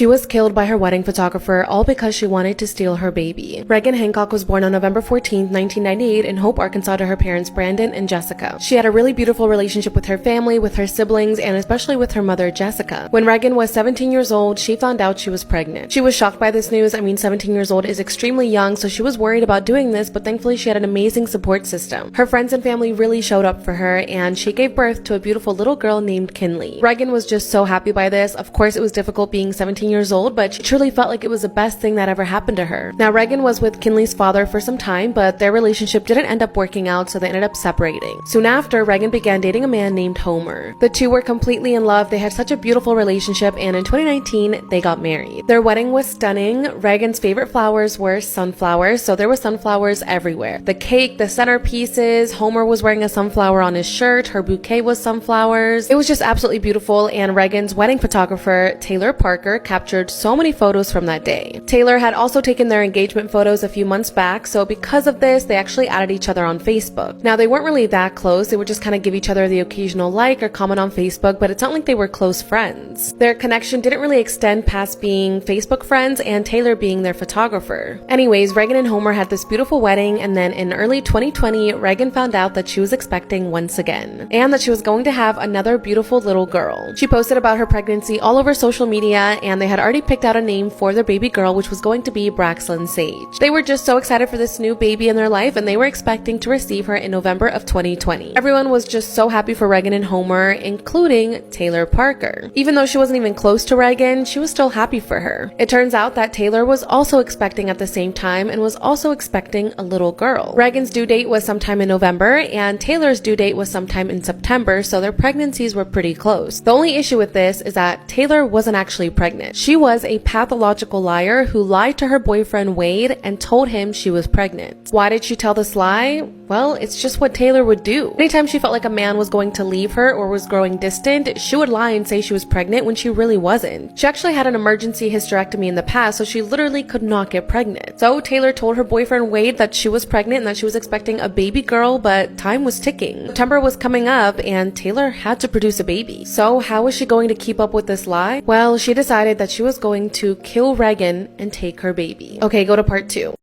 She was killed by her wedding photographer, all because she wanted to steal her baby. Reagan Hancock was born on November 14, 1998 in Hope, Arkansas to her parents Brandon and Jessica. She had a really beautiful relationship with her family, with her siblings, and especially with her mother Jessica. When Reagan was 17 years old, she found out she was pregnant. She was shocked by this news. 17 years old is extremely young, so she was worried about doing this, but thankfully she had an amazing support system. Her friends and family really showed up for her, and she gave birth to a beautiful little girl named Kinley. Reagan was just so happy by this. Of course, it was difficult being 17 years old, but she truly felt like it was the best thing that ever happened to her. Now, Reagan was with Kinley's father for some time, but their relationship didn't end up working out, so they ended up separating. Soon after, Reagan began dating a man named Homer. The two were completely in love. They had such a beautiful relationship, and in 2019, they got married. Their wedding was stunning. Reagan's favorite flowers were sunflowers, so there were sunflowers everywhere. The cake, the centerpieces, Homer was wearing a sunflower on his shirt, her bouquet was sunflowers. It was just absolutely beautiful, and Reagan's wedding photographer, Taylor Parker, captured so many photos from that day. Taylor had also taken their engagement photos a few months back, so because of this, they actually added each other on Facebook. Now, they weren't really that close. They would just kind of give each other the occasional like or comment on Facebook, but it's not like they were close friends. Their connection didn't really extend past being Facebook friends and Taylor being their photographer. Anyways, Reagan and Homer had this beautiful wedding, and then in early 2020, Reagan found out that she was expecting once again, and that she was going to have another beautiful little girl. She posted about her pregnancy all over social media, and they had already picked out a name for their baby girl, which was going to be Braxlyn Sage. They were just so excited for this new baby in their life, and they were expecting to receive her in November of 2020. Everyone was just so happy for Reagan and Homer, including Taylor Parker. Even though she wasn't even close to Reagan, she was still happy for her. It turns out that Taylor was also expecting at the same time and was also expecting a little girl. Reagan's due date was sometime in November, and Taylor's due date was sometime in September, so their pregnancies were pretty close. The only issue with this is that Taylor wasn't actually pregnant. She was a pathological liar who lied to her boyfriend Wade and told him she was pregnant. Why did she tell this lie? Well, it's just what Taylor would do. Anytime she felt like a man was going to leave her or was growing distant, she would lie and say she was pregnant when she really wasn't. She actually had an emergency hysterectomy in the past, so she literally could not get pregnant. So Taylor told her boyfriend Wade that she was pregnant and that she was expecting a baby girl, but time was ticking. September was coming up and Taylor had to produce a baby. So how was she going to keep up with this lie? Well, she decided that she was going to kill Reagan and take her baby. Okay, go to part 2.